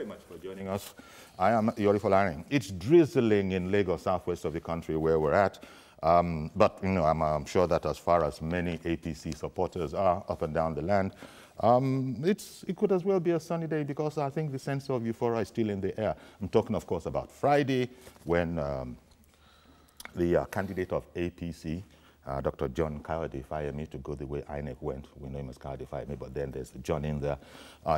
very much for joining us. I am Yori Folarin. It's drizzling in Lagos, southwest of the country where we're at. But, you know, I'm sure that as far as many APC supporters are up and down the land, it could as well be a sunny day because I think the sense of euphoria is still in the air. I'm talking, of course, about Friday when the candidate of APC, Dr. John Kayode Fayemi, to go the way INEC went. We know him as Kayode Fayemi, but then there's John in there.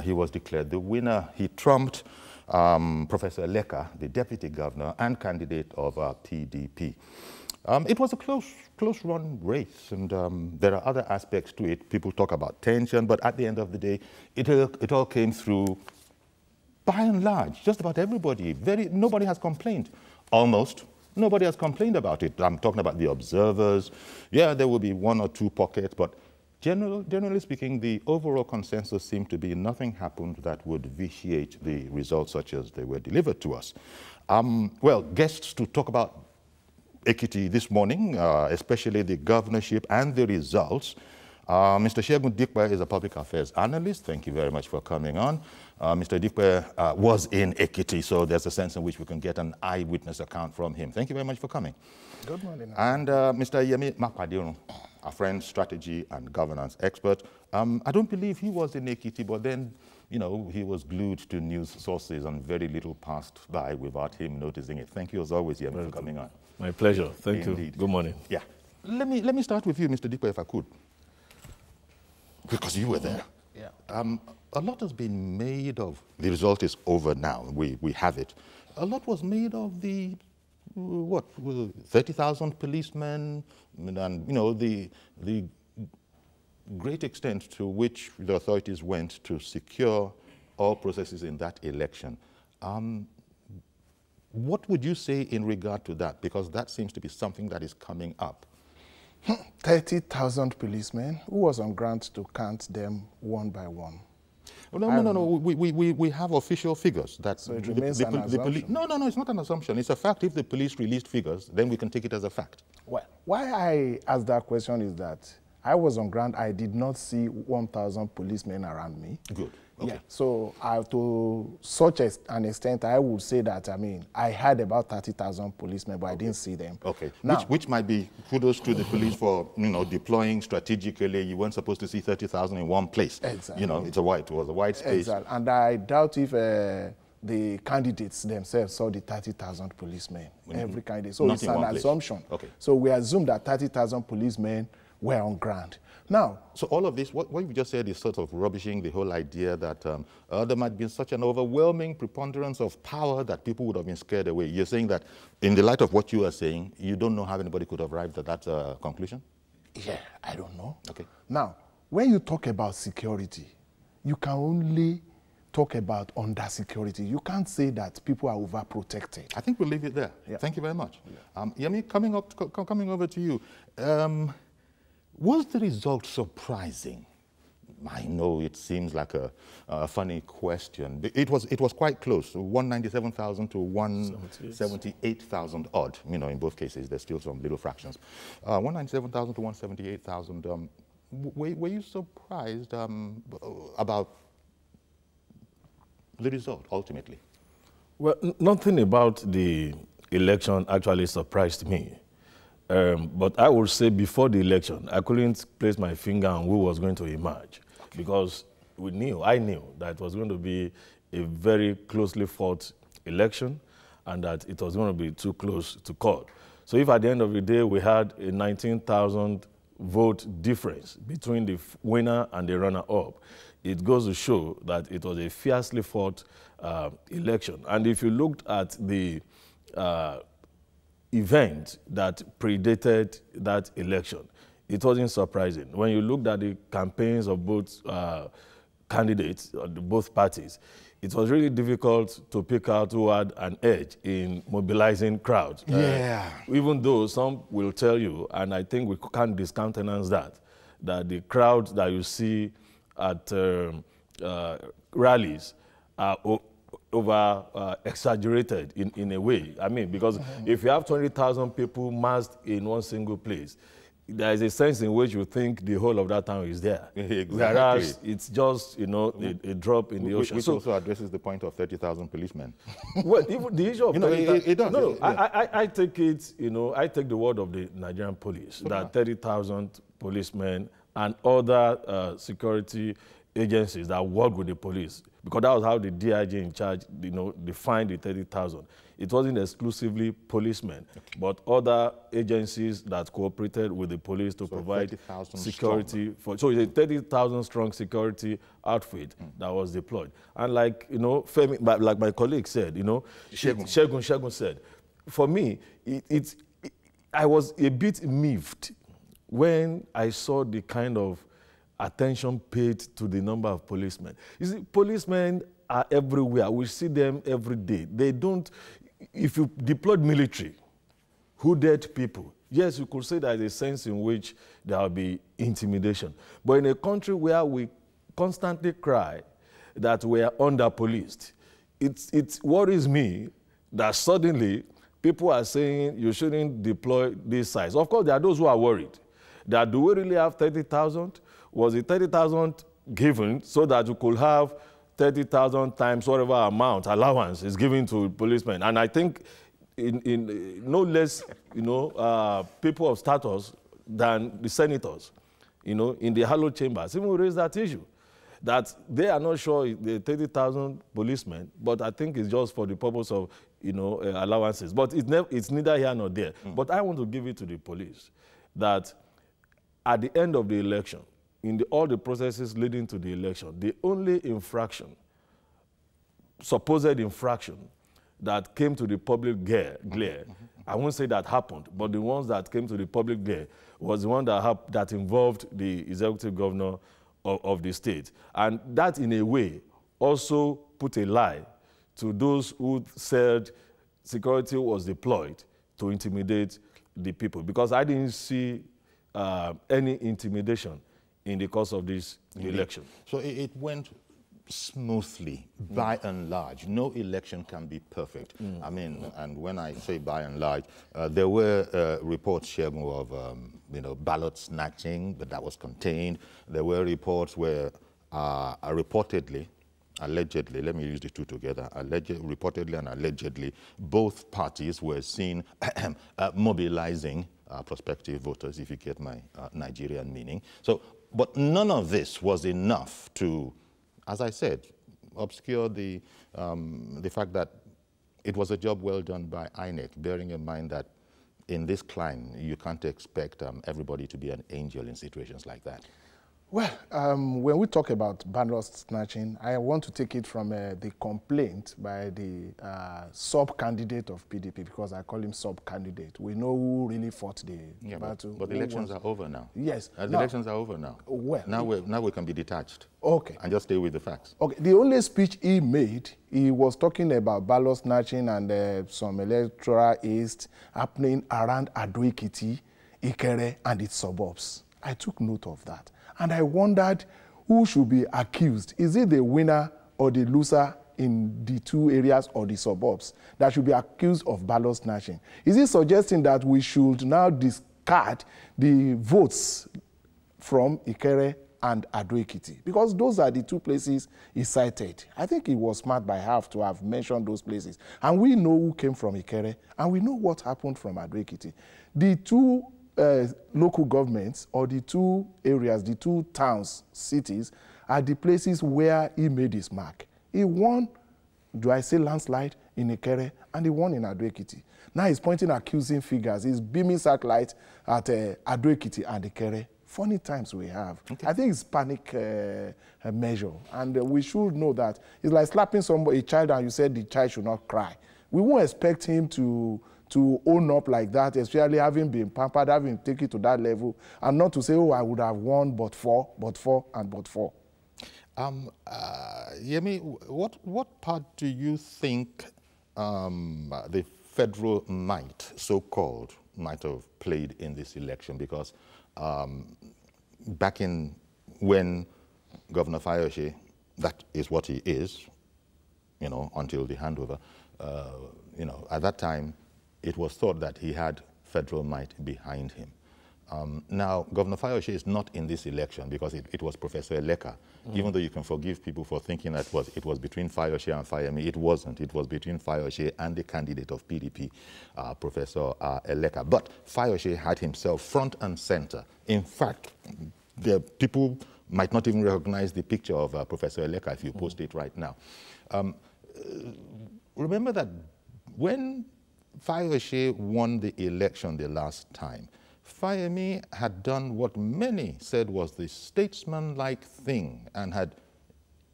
He was declared the winner. He trumped Professor Leka, the deputy governor and candidate of PDP. It was a close-run race, and there are other aspects to it. People talk about tension, but at the end of the day, it all came through, by and large, just about everybody. Nobody has complained, almost. Nobody has complained about it. I'm talking about the observers. Yeah, there will be one or two pockets, but generally speaking, the overall consensus seemed to be nothing happened that would vitiate the results such as they were delivered to us. Well, guests to talk about Ekiti this morning, especially the governorship and the results. Mr. Segun Dikpe is a public affairs analyst. Thank you very much for coming on. Mr. Dikpe was in Ekiti, so there's a sense in which we can get an eyewitness account from him. Thank you very much for coming. Good morning. And Mr. Yemi Mapadirun, a friend, strategy and governance expert. I don't believe he was in Ekiti, but then, you know, he was glued to news sources and very little passed by without him noticing it. Thank you as always, Yemi, for coming on. My pleasure. Thank you. Good morning. Yeah. Let me start with you, Mr. Dikpe, if I could. Because you were there. Yeah. A lot has been made of, the result is over now, we have it. A lot was made of the, 30,000 policemen, and, you know, the great extent to which the authorities went to secure all processes in that election. What would you say in regard to that? Because that seems to be something that is coming up. 30,000 policemen. Who was on ground to count them one by one? Oh, no. We have official figures. So it remains an assumption? No, it's not an assumption. It's a fact. If the police released figures, then we can take it as a fact. Well, why I asked that question is that I was on ground. I did not see 1,000 policemen around me. Good. Okay. Yeah. So to such an extent, I would say that, I mean, I had about 30,000 policemen, but I didn't see them. Okay. Now, which might be kudos to the police for, you know, deploying strategically. You weren't supposed to see 30,000 in one place. Exactly. You know, it was a wide space. Exactly. And I doubt if the candidates themselves saw the 30,000 policemen, every candidate. So Not it's in an one place. assumption. Okay. So we assume that 30,000 policemen were on ground. Now, so all of this, what you just said is sort of rubbishing the whole idea that there might be such an overwhelming preponderance of power that people would have been scared away. You're saying that in the light of what you are saying, you don't know how anybody could have arrived at that conclusion? Yeah, I don't know. Okay. Now, when you talk about security, you can only talk about under-security. You can't say that people are overprotected. I think we'll leave it there. Yeah. Thank you very much. Yeah. Yemi, coming over to you. Was the result surprising? I know it seems like a funny question. It was quite close, 197,000 to 178,000 odd. You know, in both cases, there's still some little fractions. 197,000 to 178,000. Were you surprised about the result ultimately? Well, nothing about the election actually surprised me. But I would say before the election, I couldn't place my finger on who was going to emerge, because I knew that it was going to be a very closely fought election and that it was going to be too close to call. So if at the end of the day we had a 19,000 vote difference between the winner and the runner-up, it goes to show that it was a fiercely fought election. And if you looked at the event that predated that election, it wasn't surprising. When you looked at the campaigns of both candidates, both parties, it was really difficult to pick out who had an edge in mobilizing crowds. Yeah. Even though some will tell you, and I think we can't discountenance that the crowds that you see at rallies are over-exaggerated in a way. I mean, because if you have 20,000 people massed in one single place, there is a sense in which you think the whole of that town is there. Exactly. Whereas it's just, you know, a drop in the ocean. Which also addresses the point of 30,000 policemen. Well, even the issue of it does. No, I take it, you know, I take the word of the Nigerian police that 30,000 policemen and other security agencies that work with the police, because that was how the DIG in charge, you know, defined the 30,000. It wasn't exclusively policemen, but other agencies that cooperated with the police to provide security for. So it's a 30,000 strong security outfit that was deployed. And like, you know, Femi, like my colleague said, you know, Shegun said, for me, I was a bit miffed when I saw the kind of attention paid to the number of policemen. You see, policemen are everywhere. We see them every day. They don't, if you deployed military, hooded people, yes, you could say there's a sense in which there will be intimidation. But in a country where we constantly cry that we are under-policed, it worries me that suddenly people are saying you shouldn't deploy this size. Of course, there are those who are worried that do we really have 30,000? Was it 30,000 given so that you could have 30,000 times whatever amount allowance is given to policemen? And I think in no less, you know, people of status than the senators, you know, in the hallowed chambers, even raise that issue, that they are not sure the 30,000 policemen, but I think it's just for the purpose of, you know, allowances. But it's neither here nor there. But I want to give it to the police that at the end of the election, in all the processes leading to the election, the only infraction, supposed infraction, that came to the public glare, I won't say that happened, but the ones that came to the public glare was the one that involved the executive governor of the state. And that, in a way, also put a lie to those who said security was deployed to intimidate the people, because I didn't see any intimidation in the course of this election. So it went smoothly, by and large. No election can be perfect. I mean, and when I say by and large, there were reports, Shegun, of you know, ballot snatching, but that was contained. There were reports where reportedly, allegedly, let me use the two together, reportedly and allegedly, both parties were seen mobilizing prospective voters, if you get my Nigerian meaning. So, but none of this was enough to, as I said, obscure the fact that it was a job well done by INEC, bearing in mind that in this climb, you can't expect everybody to be an angel in situations like that. Well, when we talk about ballot snatching, I want to take it from the complaint by the sub-candidate of PDP, because I call him sub-candidate. We know who really fought the battle. But the elections are over now. Yes. The elections are over now. Well, now we can be detached. Okay. And just stay with the facts. Okay. The only speech he made, he was talking about ballot snatching and some electoral haste happening around Ado-Ekiti, Ikere, and its suburbs. I took note of that. And I wondered who should be accused. Is it the winner or the loser in the two areas or the suburbs that should be accused of ballot snatching? Is it suggesting that we should now discard the votes from Ikere and Ado-Ekiti? Because those are the two places he cited. I think it was smart by half to have mentioned those places. And we know who came from Ikere, and we know what happened from Ado-Ekiti. The two local governments, or the two areas, the two towns, cities, are the places where he made his mark. He won, do I say landslide, in Ikere, and he won in Ado-Ekiti. Now he's pointing accusing figures. He's beaming satellite at Ado-Ekiti and Ikere. Funny times we have. Okay. I think it's panic measure, and we should know that it's like slapping a child and you said the child should not cry. We won't expect him to own up like that, especially having been pampered, having taken it to that level, and not to say, oh, I would have won but for. Yemi, what part do you think the federal might, so-called, might have played in this election? Because back in when Governor Fayose, that is what he is, you know, until the handover, you know, at that time, it was thought that he had federal might behind him. Now, Governor Fayose is not in this election because it was Professor Eleka. Even though you can forgive people for thinking that it was between Fayose and Fayemi, it wasn't. It was between Fayose and the candidate of PDP, Professor Eleka. But Fayose had himself front and center. In fact, the people might not even recognize the picture of Professor Eleka if you post it right now. Remember that when Fayose won the election the last time, Fayemi had done what many said was the statesman-like thing and had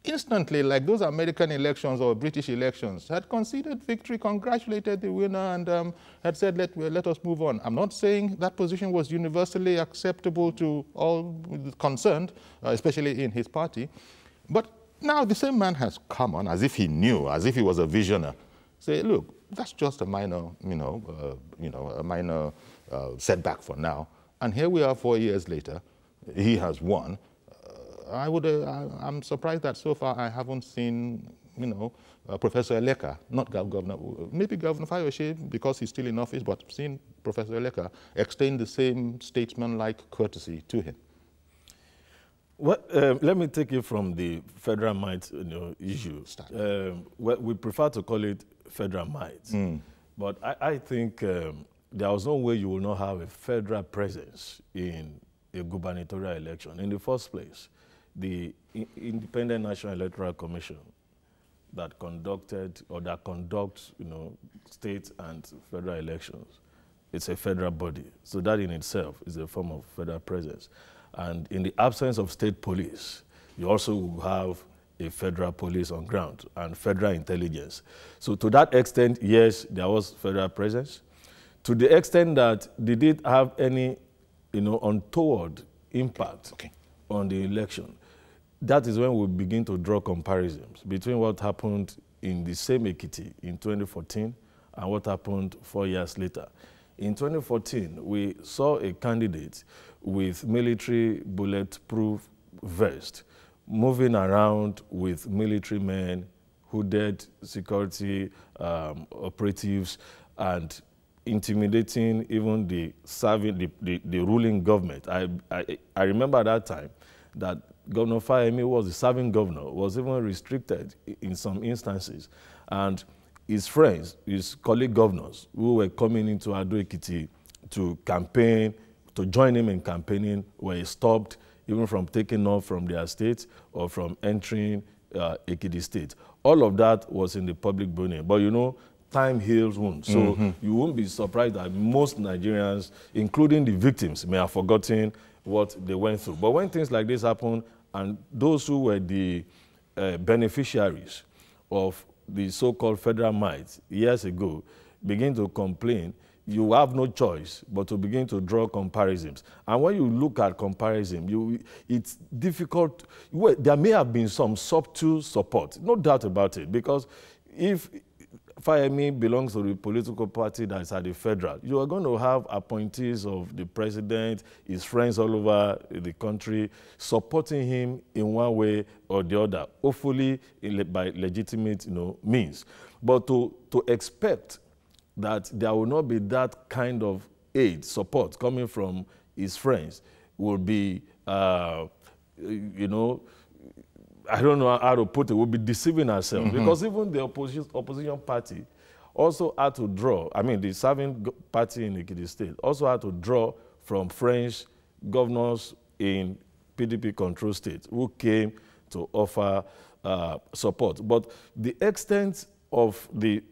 instantly, like those American elections or British elections, had conceded victory, congratulated the winner, and had said, let us move on. I'm not saying that position was universally acceptable to all concerned, especially in his party. But now the same man has come on as if he knew, as if he was a visionary. Say, look, that's just a minor, a minor setback for now. And here we are 4 years later. He has won. I'm surprised that so far I haven't seen, Professor Eleka, not Governor, maybe Governor Fayose because he's still in office, but seen Professor Eleka extend the same statesman-like courtesy to him. Well, let me take it from the federal might issue. Well, we prefer to call it federal might. But I think there was no way you will not have a federal presence in a gubernatorial election. In the first place, the Independent National Electoral Commission that conducted or that conducts, state and federal elections, it's a federal body. So that in itself is a form of federal presence. And in the absence of state police, you also have a federal police on ground and federal intelligence. So to that extent, yes, there was federal presence. To the extent that they did have any, untoward impact on the election, that is when we begin to draw comparisons between what happened in the same Ekiti in 2014 and what happened 4 years later. In 2014, we saw a candidate with military bulletproof vest moving around with military men, hooded security operatives, and intimidating even the ruling government. I remember at that time that Governor Fayemi was the serving governor, was even restricted in some instances. And his friends, his colleague governors who were coming into Ado-Ekiti to campaign, to join him in campaigning, were stopped even from taking off from their state or from entering Ekiti state. All of that was in the public domain. But time heals wounds. So you won't be surprised that most Nigerians, including the victims, may have forgotten what they went through. But when things like this happen, and those who were the beneficiaries of the so-called federal might years ago begin to complain, you have no choice but to begin to draw comparisons. And when you look at comparison, it's difficult. Well, there may have been some subtle support, no doubt about it, because if Fayemi belongs to the political party that is at the federal, you are going to have appointees of the president, his friends all over the country, supporting him in one way or the other, hopefully by legitimate means. But to expect that there will not be that kind of aid, support coming from his friends will be, I don't know how to put it, we'll be deceiving ourselves. Because even the opposition party also had to draw, the serving party in Ekiti State also had to draw from French governors in PDP-controlled states who came to offer support. But the extent of the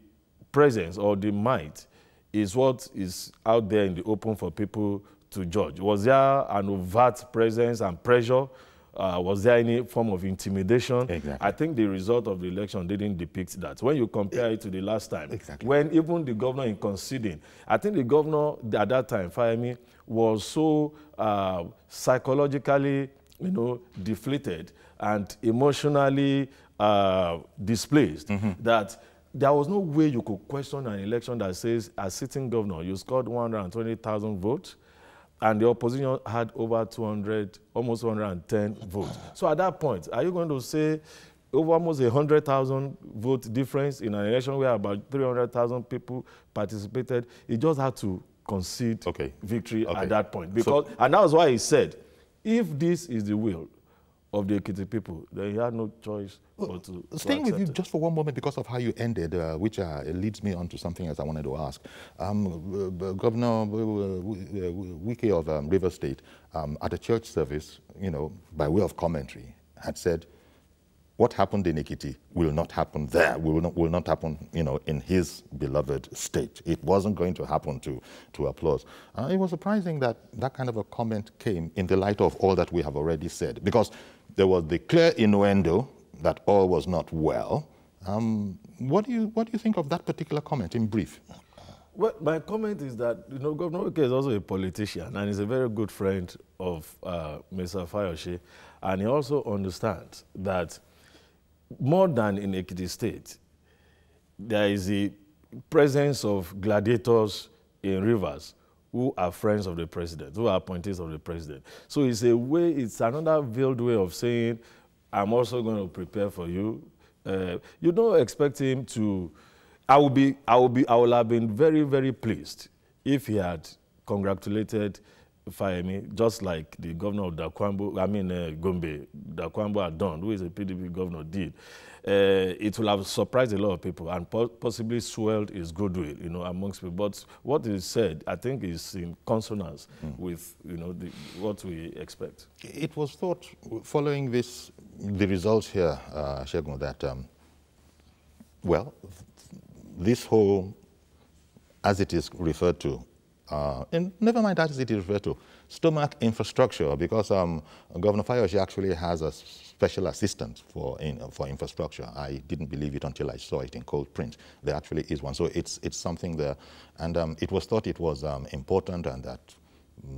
presence or the might is what is out there in the open for people to judge. Was there an overt presence and pressure? Was there any form of intimidation? Exactly. I think the result of the election didn't depict that. When you compare it to the last time, when even the governor in conceding, I think the governor at that time, Fayemi, was so psychologically, deflated and emotionally displaced that there was no way you could question an election that says, as sitting governor, you scored 120,000 votes, and the opposition had over 200, almost 110 votes. So at that point, are you going to say over almost 100,000 vote difference in an election where about 300,000 people participated? It just had to concede victory at that point. Because, and that was why he said, if this is the will of the Ekiti people, then he had no choice but to staying with you it. just for one moment because of how you ended, which leads me on to something else I wanted to ask. Governor Wike of River State, at a church service, by way of commentary, had said, what happened in Ekiti will not happen there, will not happen, in his beloved state. It wasn't going to happen to applause. It was surprising that that kind of a comment came in the light of all that we have already said, because there was the clear innuendo that all was not well. What do you think of that particular comment in brief? Well, my comment is that, Governor Wike is also a politician and is a very good friend of Mr. Fayose, and he also understands that more than in Ekiti State, there is the presence of gladiators in rivers who are friends of the president, who are appointees of the president. So it's another veiled way of saying, I'm also going to prepare for you. You don't expect him to. I will have been very, very pleased if he had congratulated Fayemi, just like the governor of Gombe, Dakwambo had done, who is a PDP governor, did. It will have surprised a lot of people and possibly swelled his goodwill, amongst people. But what is said, I think, is in consonance with, what we expect. It was thought, following the results here, Segun, that, this whole, as it is referred to, and never mind that as it is referred to, stomach infrastructure, because Governor Fayose actually has a special assistant for infrastructure. I didn't believe it until I saw it in cold print. There actually is one. So it's something there. And it was thought it was important and that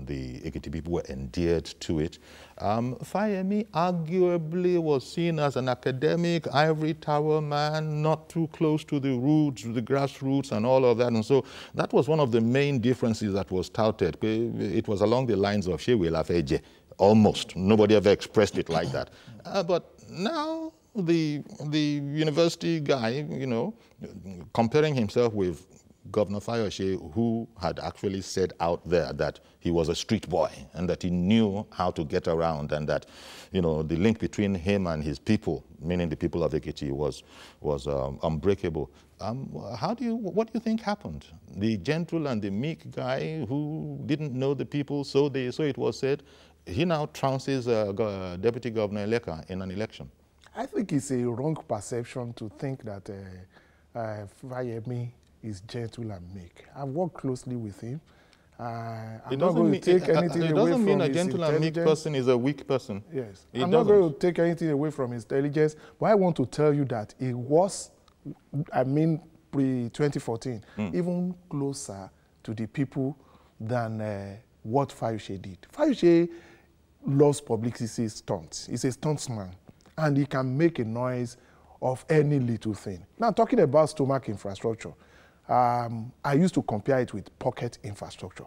the Ekiti people were endeared to it. Fayemi arguably was seen as an academic, ivory tower man, not too close to the roots, the grassroots and all of that. And so that was one of the main differences that was touted. It was along the lines of Shewe Lafeje, almost. Nobody ever expressed it like that. But now the university guy, comparing himself with Governor Fayose, who had actually said out there that he was a street boy and that he knew how to get around, and that, the link between him and his people, meaning the people of Ekiti, was unbreakable. What do you think happened? The gentle and the meek guy who didn't know the people, so it was said, he now trounces Deputy Governor Eleka in an election. I think it's a wrong perception to think that Fayemi is gentle and meek. I've worked closely with him. I'm not going to take anything away from his intelligence. It doesn't mean a gentle and meek person is a weak person. Yes. I'm not going to take anything away from his intelligence, but I want to tell you that it was, pre-2014, even closer to the people than what Fayose did. Fayose loves publicity stunts. He's a stuntsman, and he can make a noise of any little thing. Now, talking about stomach infrastructure, I used to compare it with pocket infrastructure.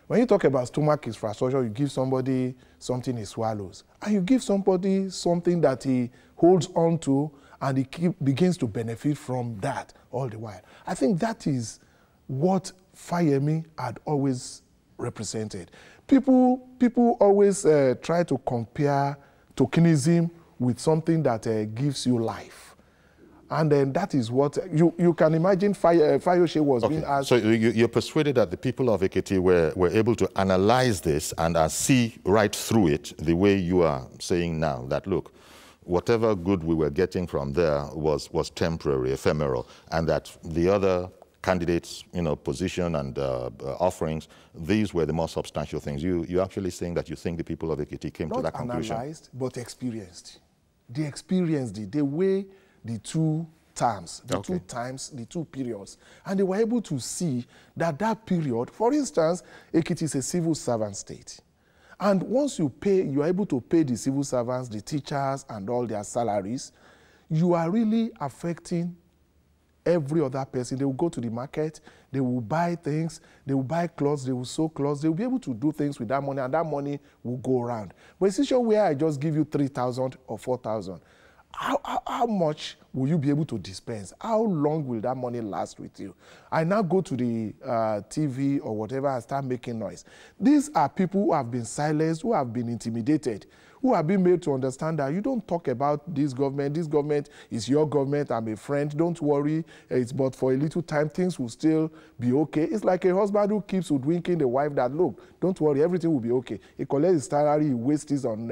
When you talk about stomach infrastructure, you give somebody something he swallows, and you give somebody something that he holds on to, and he begins to benefit from that all the while. I think that is what Fayemi had always represented. People always try to compare tokenism with something that gives you life. And then that is what you can imagine Fayose was being asked. So you're persuaded that the people of Ekiti were able to analyze this and see right through it the way you are saying now, that look, whatever good we were getting from there was temporary, ephemeral, and that the other candidates, position and offerings, these were the more substantial things. You're actually saying that you think the people of Ekiti came to that conclusion. Not analyzed, but experienced. They experienced it. They weigh the two terms, the two periods. And they were able to see that period, for instance, Ekiti is a civil servant state. And once you are able to pay the civil servants, the teachers, and all their salaries, you are really affecting every other person. They will go to the market, they will buy things, they will buy clothes, they will sew clothes, they will be able to do things with that money, and that money will go around. But it's a situation where I just give you 3,000 or 4,000. how much will you be able to dispense? How long will that money last with you? I now go to the TV or whatever and start making noise. These are people who have been silenced, who have been intimidated, who have been made to understand that you don't talk about this government. This government is your government. I'm a friend. Don't worry. It's but for a little time, things will still be okay. It's like a husband who keeps hoodwinking the wife that, look, don't worry, everything will be okay. He collects his salary, he wastes it on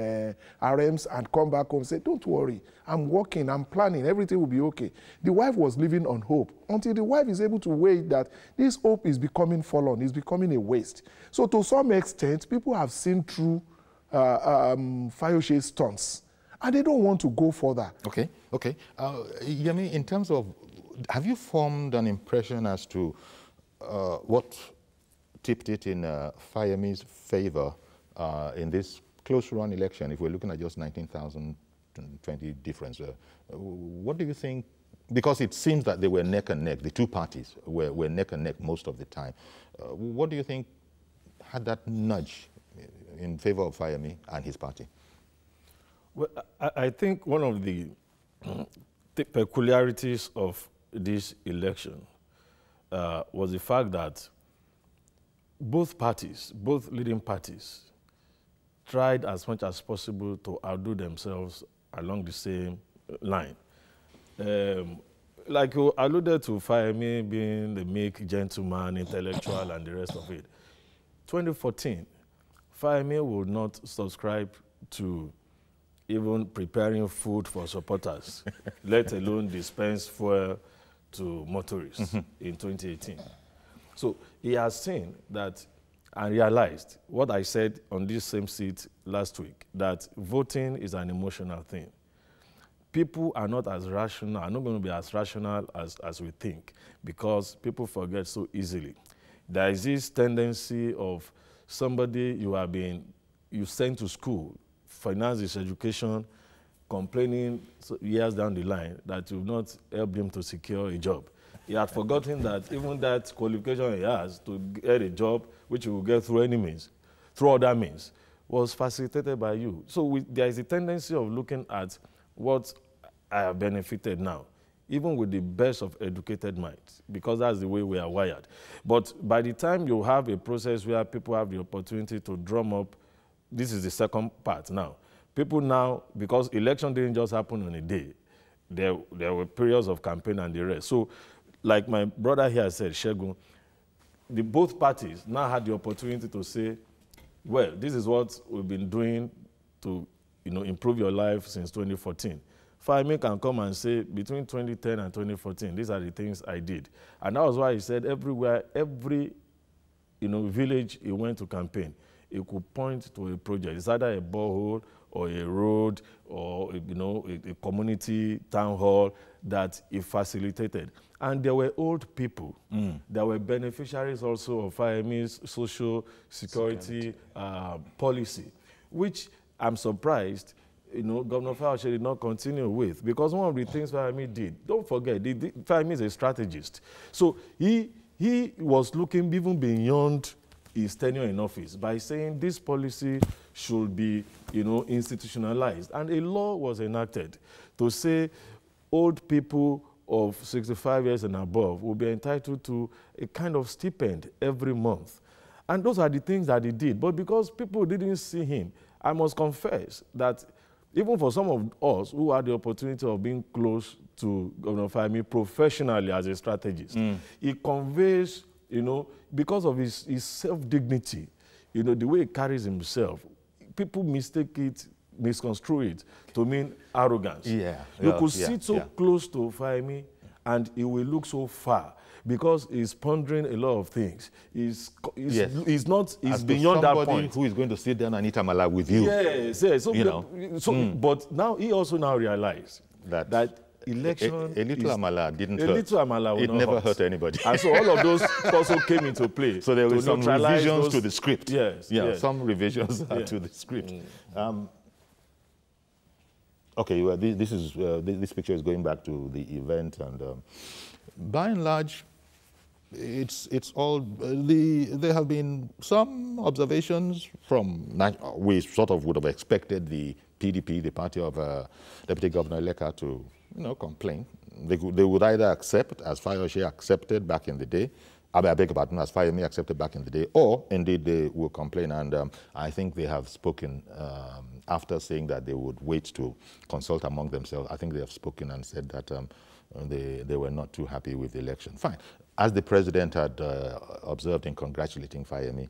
RMs and come back home and say, don't worry, I'm working, I'm planning, everything will be okay. The wife was living on hope until the wife is able to wait that this hope is becoming fallen, is becoming a waste. So to some extent, people have seen through Fayoshe's stunts, and they don't want to go further. Okay, okay. Yemi, in terms of, have you formed an impression as to what tipped it in Fayemi's favor in this close-run election, if we're looking at just 19,020 difference? What do you think? Because it seems that they were neck and neck. The two parties were neck and neck most of the time. What do you think had that nudge in favor of Fayemi and his party? Well, I think one of the peculiarities of this election was the fact that both parties, both leading parties, tried as much as possible to outdo themselves along the same line. Like you alluded to Fayemi being the meek, gentleman, intellectual, and the rest of it. 2014, Fayemi would not subscribe to even preparing food for supporters, let alone dispense fuel to motorists in 2018. So he has seen that and realized what I said on this same seat last week, that voting is an emotional thing. People are not as rational, are not going to be as rational as we think, because people forget so easily. There is this tendency of somebody you sent to school, finance his education, complaining years down the line that you've not helped him to secure a job. He had forgotten that even that qualification he has to get a job, which he will get through any means, through other means, was facilitated by you. So there is a tendency of looking at what I have benefited now, even with the best of educated minds, because that's the way we are wired. But by the time you have a process where people have the opportunity to drum up, this is the second part now. People now, because election didn't just happen on a day, there were periods of campaign and the rest. So, like my brother here said, Shegun, both parties now had the opportunity to say, well, this is what we've been doing to improve your life since 2014. Fayemi can come and say, between 2010 and 2014, these are the things I did. And that was why he said everywhere, every village he went to campaign, he could point to a project. It's either a borehole or a road or a community town hall that he facilitated. And there were old people that were beneficiaries also of Fayemi's social security policy, which I'm surprised Governor Fayoshe did not continue with, because one of the things Fayemi did, don't forget, Fayemi is a strategist. So he was looking even beyond his tenure in office by saying this policy should be, institutionalized. And a law was enacted to say old people of 65 years and above will be entitled to a kind of stipend every month. And those are the things that he did. But because people didn't see him, I must confess that even for some of us who had the opportunity of being close to Governor Fayemi professionally as a strategist, he conveys, because of his self-dignity, the way he carries himself, people misconstrue it to mean arrogance. Yeah. You could sit so close to Fayemi and he will look so far, because he's pondering a lot of things. He's beyond that point. Who is going to sit down and eat amala with you? Yes, yes. So, but now he also now realized that election, a little amala didn't hurt. A little amala will it not never hurt anybody. And so all of those also came into play. So there were some revisions to the script. Yes. Yeah, yes. some revisions to the script. Okay, well, this picture is going back to the event, and by and large, it's all there have been some observations from we sort of would have expected the PDP, the party of Deputy Governor Leka, to complain. They would either accept, as Fayose accepted back in the day, I beg your pardon, as Fayemi accepted back in the day, or indeed they will complain. And I think they have spoken after saying that they would wait to consult among themselves. I think they have spoken and said that they were not too happy with the election. Fine. As the president had observed in congratulating Fayemi,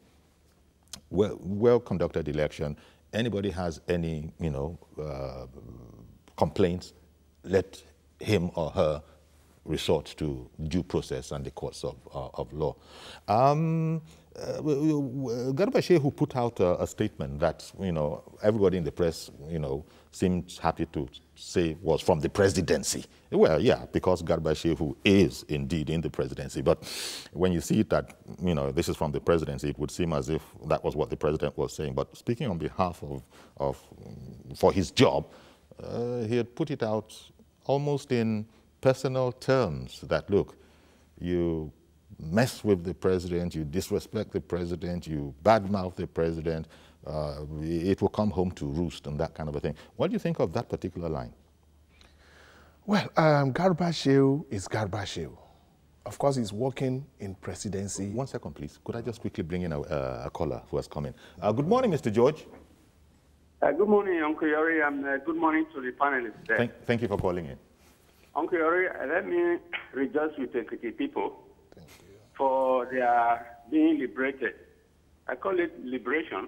well-conducted election. Anybody has any, complaints, let him or her resort to due process and the courts of law. Garba Shehu put out a statement that, everybody in the press, seemed happy to say was from the presidency. Well, yeah, because Garba Shehu is indeed in the presidency. But when you see that, this is from the presidency, it would seem as if that was what the president was saying. But speaking on behalf for his job, he had put it out almost in personal terms that, look, you mess with the president, you disrespect the president, you badmouth the president, it will come home to roost and that kind of a thing. What do you think of that particular line? Well, Garba Shehu is Garba Shehu. Of course, he's working in presidency. 1 second, please. Could I just quickly bring in a caller who has come in? Good morning, Mr. George. Good morning, Uncle Yori, and good morning to the panelists there. Thank you for calling in. Uncle Yori, let me rejoice with the people for their being liberated. I call it liberation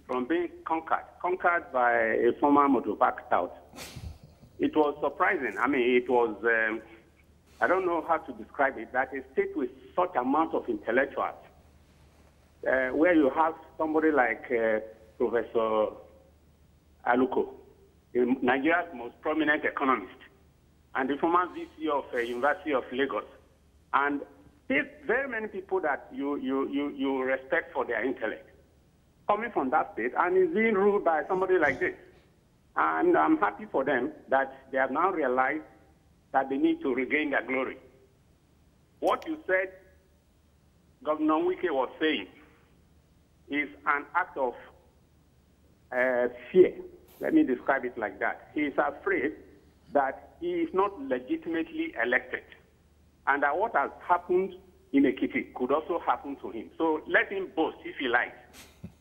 from being conquered by a former motorbike stout. It was surprising. I mean, it was, I don't know how to describe it, that a state with such amount of intellectuals, where you have somebody like Professor Aluko, Nigeria's most prominent economist, and the former VC of University of Lagos, and very many people that you respect for their intellect, coming from that state, and is being ruled by somebody like this. And I'm happy for them that they have now realized that they need to regain their glory. What you said Governor Wike was saying is an act of fear. Let me describe it like that. He is afraid that he is not legitimately elected, and that what has happened in Ekiti could also happen to him. So let him boast if he likes.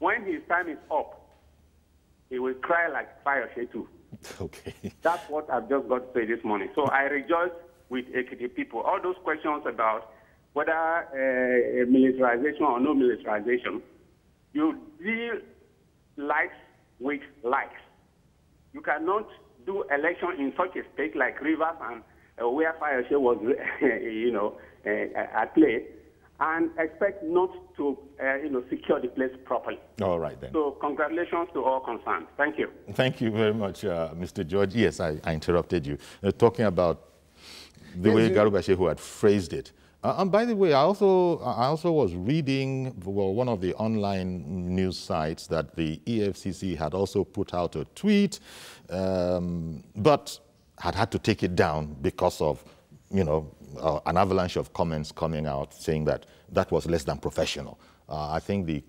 When his time is up, he will cry like Fayose too. Okay. That's what I've just got to say this morning. So I rejoice with Ekiti people. All those questions about whether militarization or no militarization, you deal likes with likes. You cannot do election in such a state like Rivers and where Fayose was, at play, and expect not to, secure the place properly. All right, then. So congratulations to all concerned. Thank you. Thank you very much, Mr. George. Yes, I interrupted you. Talking about the way Garba Shehu had phrased it. And by the way, I also was reading one of the online news sites that the EFCC had also put out a tweet, but had to take it down because of, an avalanche of comments coming out saying that that was less than professional. I think the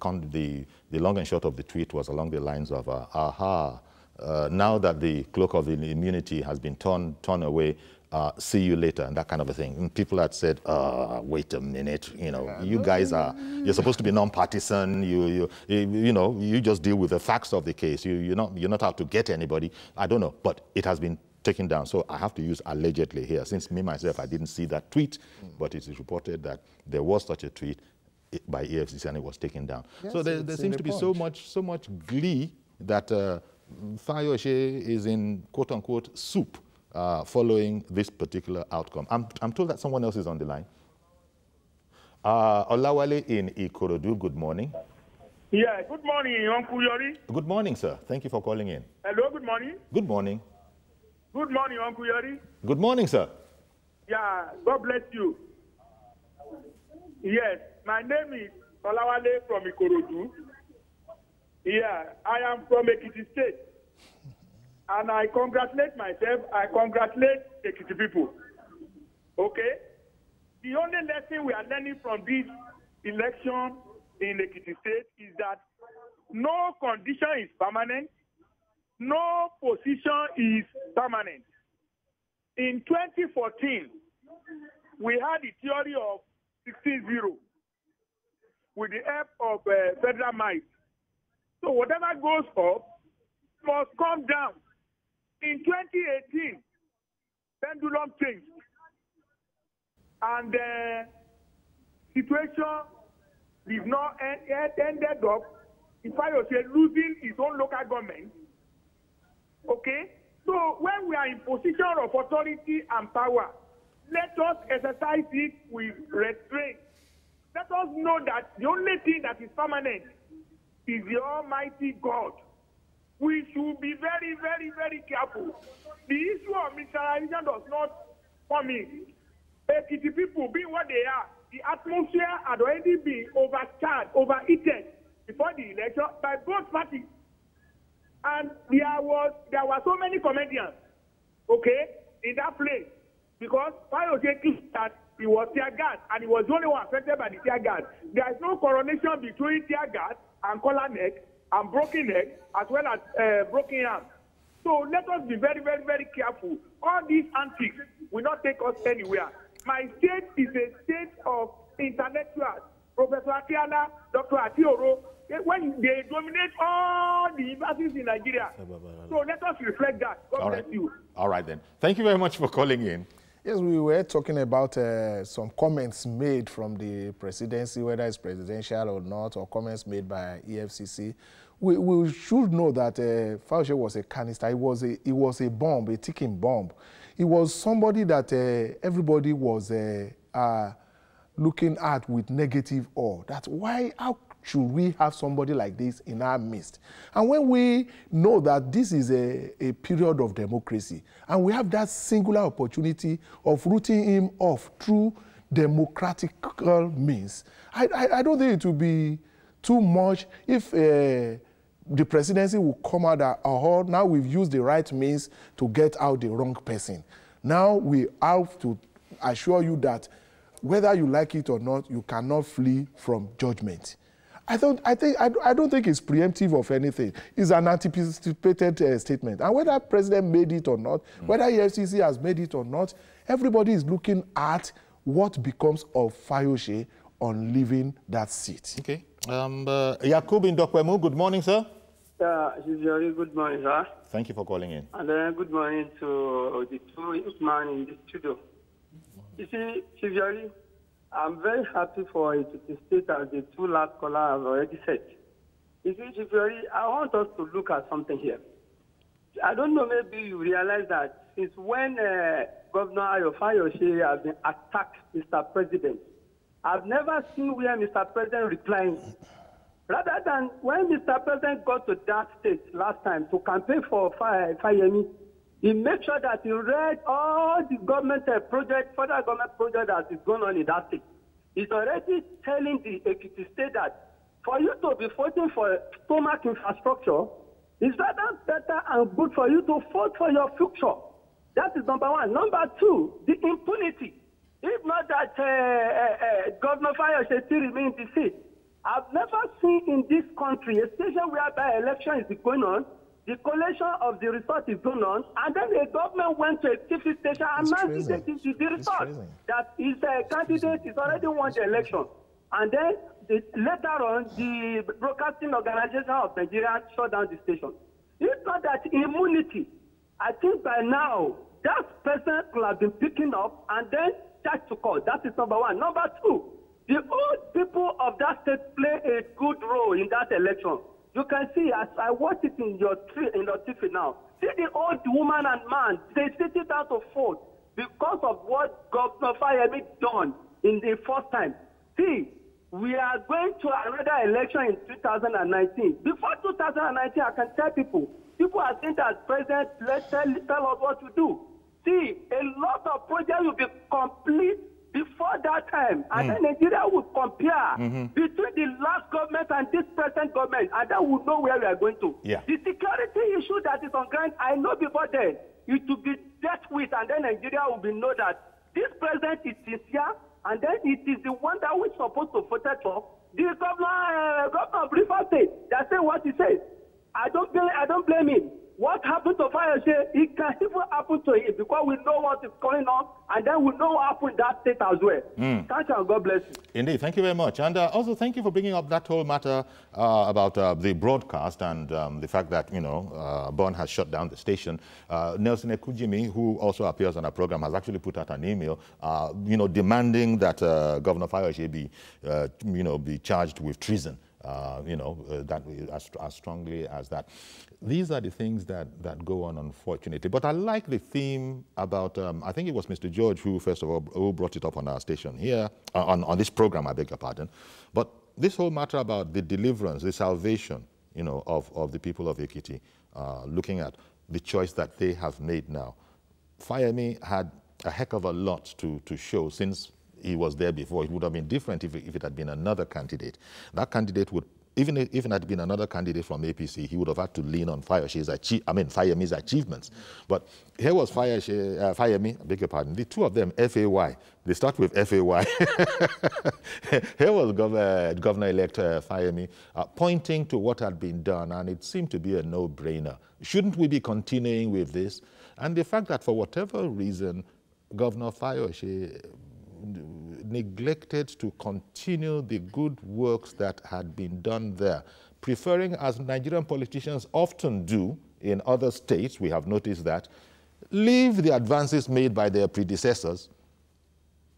long and short of the tweet was along the lines of, now that the cloak of immunity has been torn away, see you later, and that kind of a thing. And people had said, wait a minute, you guys you're supposed to be non-partisan, you just deal with the facts of the case. You're not out to get anybody. I don't know, but it has been taken down. So I have to use allegedly here, since me, myself, I didn't see that tweet, but it is reported that there was such a tweet by EFCC and it was taken down. Yes, so there seems to be so much glee that Fayose is in quote-unquote soup following this particular outcome. I'm told that someone else is on the line. Olawale in Ikorodu, good morning. Yeah, good morning, Uncle Yori. Good morning, sir. Thank you for calling in. Hello, good morning. Good morning. Good morning, Uncle Yori. Good morning, sir. Yeah, God bless you. Yes, my name is Olawale from Ikorodu. Yeah, I am from Ekiti State. And I congratulate myself, I congratulate Ekiti people. Okay? The only lesson we are learning from this election in Ekiti State is that no condition is permanent, no position is permanent. In 2014, we had the theory of 16-0 with the help of federal might. So whatever goes up must come down. In 2018, pendulum changed. And the situation did not ended up, if I was losing his own local government. Okay? So when we are in position of authority and power, let us exercise it with restraint. Let us know that the only thing that is permanent is the Almighty God. We should be very, very, very careful. The issue of militarization does not come in. Ekiti people, being what they are, the atmosphere had already been overcharged, overheated before the election by both parties. And there were so many comedians, okay, in that place. Because Fayose claimed that he was tear gas and he was the only one affected by the tear gas. There is no correlation between tear gas and collar neck and broken neck as well as broken arm. So let us be very, very, very careful. All these antics will not take us anywhere. My state is a state of intellectuals. Professor Akiala, Dr. Atioro, when they dominate all the universities in Nigeria. So let us reflect that. God bless you. All right then. Thank you very much for calling in. Yes, we were talking about some comments made from the presidency, whether it's presidential or not, or comments made by EFCC. We should know that Fayose was a canister. He was a bomb, a ticking bomb. He was somebody that everybody was looking at with negative awe. That's why, how should we have somebody like this in our midst? And when we know that this is a period of democracy, and we have that singular opportunity of rooting him off through democratic means, I don't think it will be too much if the presidency will come out that, oh, now we've used the right means to get out the wrong person. Now we have to assure you that whether you like it or not, you cannot flee from judgment. I don't think it's preemptive of anything. It's an anticipated statement. And whether the president made it or not, whether EFCC has made it or not, everybody is looking at what becomes of Fayose on leaving that seat. Okay. Yakub in Dokwemu, good morning, sir. Very good morning, sir. Thank you for calling in. And good morning to the two men in the studio. You see, Chivyari, I'm very happy for it to state as the two last callers have already said. You see, Chivyari, I want us to look at something here. I don't know, maybe you realize that since when Governor Ayo Fayose has been attacked, Mr. President, I've never seen where Mr. President replying. Rather than when Mr. President got to that state last time to campaign for Fayemi, he made sure that he read all the government projects, federal government projects that is going on in that state. He's already telling the Ekiti state that for you to be voting for stomach infrastructure, it's rather better and good for you to vote for your future. That is number one. Number two, the impunity. If not that Governor Fayose still remains in the seat, I've never seen in this country a station whereby election is going on, the collation of the result is going on, and then the government went to a TV station and announced the result that his candidate is already won the election. And then later on, the broadcasting organization of Nigeria shut down the station. It's not that immunity. I think by now, that person could have been picking up and then charged to court. That is number one. Number two, the old people of that state play a good role in that election. You can see, as I watch it in your TV now, see the old woman and man, they sit down to vote because of what Governor Fayemi done in the first time. See, we are going to another election in 2019. Before 2019, I can tell people are saying that President, let's tell us what to do. See, a lot of projects will be complete before that time, and then Nigeria will compare between the last government and this present government, and then we'll know where we are going to. Yeah. The security issue that is on ground, I know before then, it will be dealt with, and then Nigeria will be know that this president is sincere, and then it is the one that we're supposed to vote for. The governor of Rivers State, that say what he says. I don't blame him. What happened to Fayose, it can even happen to him because we know what is going on and then we know what happened in that state as well. Thank you and God bless you. Indeed, thank you very much. And also thank you for bringing up that whole matter about the broadcast and the fact that, you know, Bond has shut down the station. Nelson Ekujimi, who also appears on our program, has actually put out an email, you know, demanding that Governor Fayose be, you know, be charged with treason. You know, that as strongly as that. These are the things that go on, unfortunately. But I like the theme about, I think it was Mr. George who, first of all, who brought it up on our station here, on this program, I beg your pardon. But this whole matter about the deliverance, the salvation, you know, of the people of Ekiti, looking at the choice that they have made now. Fayemi had a heck of a lot to show since he was there before. It would have been different if it had been another candidate. That candidate would, even if it had been another candidate from APC, he would have had to lean on Fayemi's achievements. But here was Fayemi, I beg your pardon, the two of them, FAY. They start with FAY. Here was Governor-elect Fayemi pointing to what had been done, and it seemed to be a no-brainer. Shouldn't we be continuing with this? And the fact that for whatever reason, Governor Fayose neglected to continue the good works that had been done there, preferring, as Nigerian politicians often do in other states, we have noticed that, leave the advances made by their predecessors,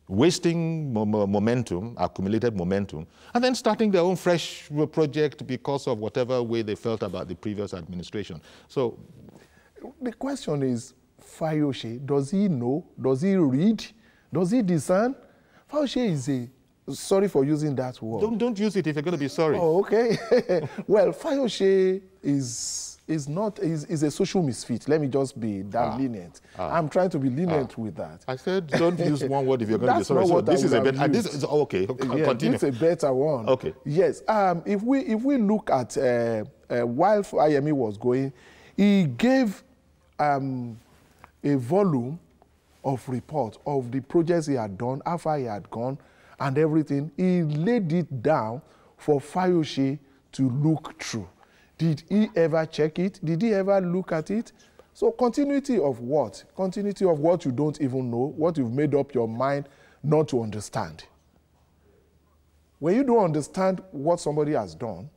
wasting momentum, accumulated momentum, and then starting their own fresh project because of whatever way they felt about the previous administration. So the question is, Fayose, does he know? Does he read? Does he discern? Fayose is a, sorry for using that word. Don't use it if you're going to be sorry. Oh, okay. Well, Fayose is a social misfit. Let me just be that lenient. I'm trying to be lenient with that. I said don't use one word if you're going to be sorry. So this is a better. This is okay. Continue. It's a better one. Okay. Yes. If we look at while Fayemi was going, he gave a volume of report of the projects he had done, how far he had gone, and everything. He laid it down for Fayose to look through. Did he ever check it? Did he ever look at it? So continuity of what? Continuity of what you don't even know, what you've made up your mind not to understand. When you don't understand what somebody has done,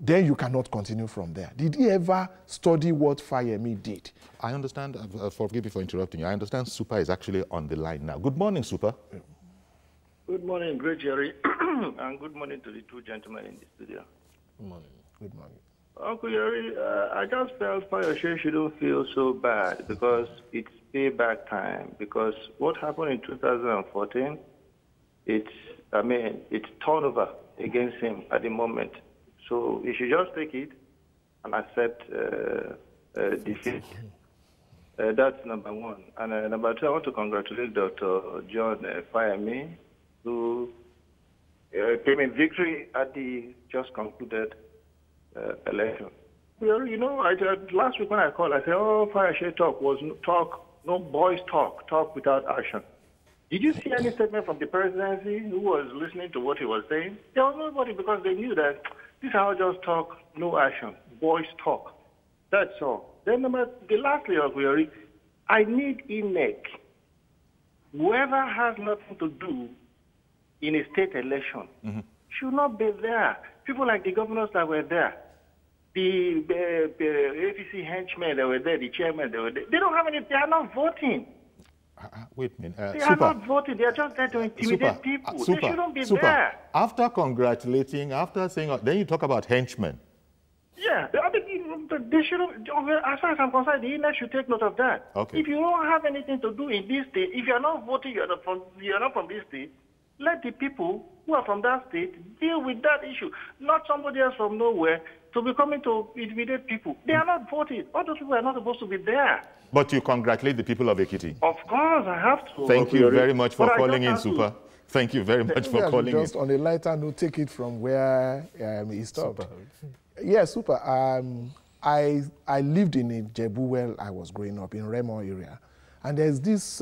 then you cannot continue from there. Did he ever study what Fayemi did? I understand, forgive me for interrupting you, I understand Super is actually on the line now. Good morning, Super. Good morning, Great Jerry, and good morning to the two gentlemen in the studio. Good morning. Good morning. Uncle Jerry, I just felt Fayose shouldn't feel so bad because it's payback time. Because what happened in 2014, it's turnover against him at the moment. So he should just take it and accept defeat. That's number one. And number two, I want to congratulate Dr. John Fayemi, who came in victory at the just concluded election. Well, you know, last week when I called, I said, oh, Fayose talk was talk, no boys talk without action. Did you see any statement from the presidency who was listening to what he was saying? There was nobody because they knew that this is how just talk, no action, boys talk. That's all. Then lastly, I need INEC. Whoever has nothing to do in a state election should not be there. People like the governors that were there, the APC henchmen that were there, the chairman that were there, they don't have any, they are not voting. Wait a minute. They are not voting. They are just there to intimidate people. They shouldn't be there. After congratulating, after saying, then you talk about henchmen. Yeah, they shouldn't. As far as I'm concerned, the INEC should take note of that. Okay. If you don't have anything to do in this state, if you are not voting, you are not from this state. Let the people who are from that state deal with that issue, not somebody else from nowhere to be coming to intimidate people. They are not voting. All those people are not supposed to be there. But you congratulate the people of Ekiti. Of course, I have to. Thank you very much for calling in, Super. Thank you very much for calling in. Just on a lighter note, take it from where he stopped. Yeah, Super. I lived in Ijebu where I was growing up, in Remo area. And there's this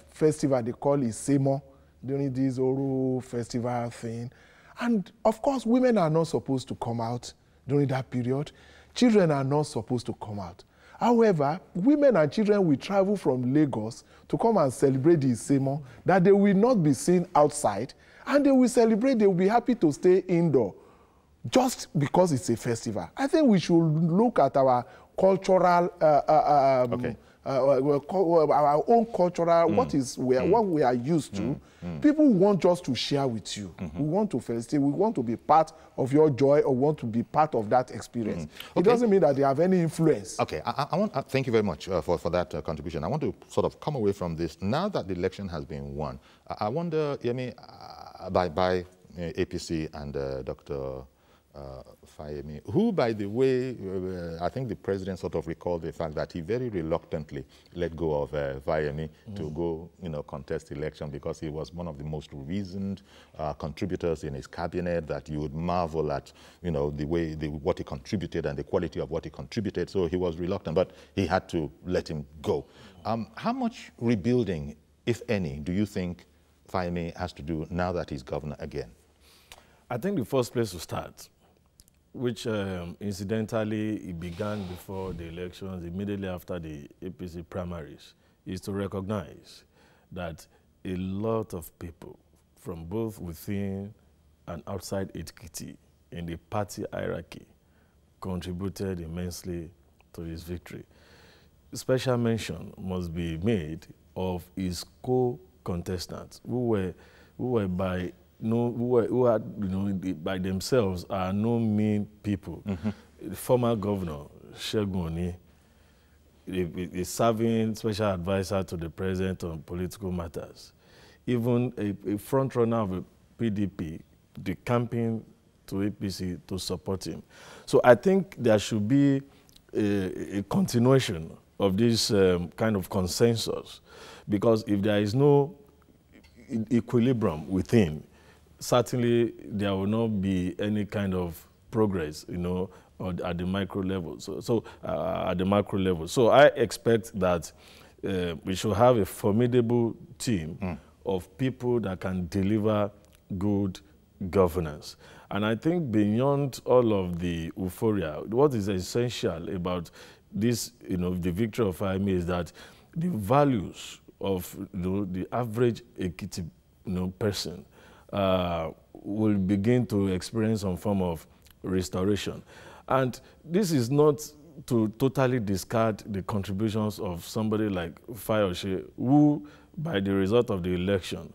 festival they call Isemo, during this Oru festival thing. And of course, women are not supposed to come out during that period. Children are not supposed to come out. However, women and children will travel from Lagos to come and celebrate the Isemo, that they will not be seen outside, and they will celebrate, they will be happy to stay indoor just because it's a festival. I think we should look at our cultural, our own cultural, what we are used to. People want just to share with you. We want to felicitate, we want to be part of your joy or want to be part of that experience. It doesn't mean that they have any influence. Okay, thank you very much for that contribution. I want to sort of come away from this. Now that the election has been won, I wonder, Yemi, by APC and Dr. Fayemi, who, by the way, I think the president sort of recalled the fact that he very reluctantly let go of Fayemi to go, contest the election because he was one of the most reasoned contributors in his cabinet, that you would marvel at, the way, what he contributed and the quality of what he contributed. So he was reluctant, but he had to let him go. How much rebuilding, if any, do you think Fayemi has to do now that he's governor again? I think the first place to start, which incidentally it began before the elections, immediately after the APC primaries, is to recognize that a lot of people from both within and outside Ekiti in the party hierarchy contributed immensely to his victory. Special mention must be made of his co-contestants who were by by themselves are no mean people. The former governor, Shegun, a serving special advisor to the president on political matters. Even a front runner of the PDP, the campaign to APC to support him. So I think there should be a continuation of this kind of consensus, because if there is no equilibrium within, certainly there will not be any kind of progress, at the micro level. So at the macro level. So I expect that we should have a formidable team of people that can deliver good governance. And I think beyond all of the euphoria, what is essential about this, the victory of Fayemi is that the values of the average Ekiti person will begin to experience some form of restoration. And this is not to totally discard the contributions of somebody like Fayose, who, by the result of the election,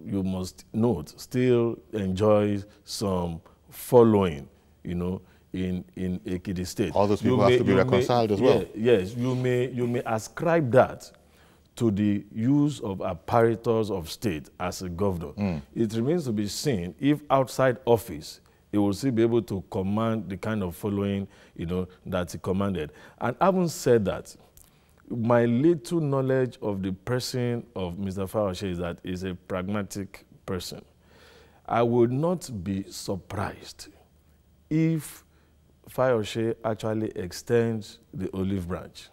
you must note, still enjoys some following, in Ekiti State. All those people have to be reconciled as well. Yes, you may ascribe that to the use of apparatus of state as a governor. It remains to be seen if outside office he will still be able to command the kind of following, that he commanded. And having said that, my little knowledge of the person of Mr. Fayose is that he's a pragmatic person. I would not be surprised if Fayose actually extends the olive branch.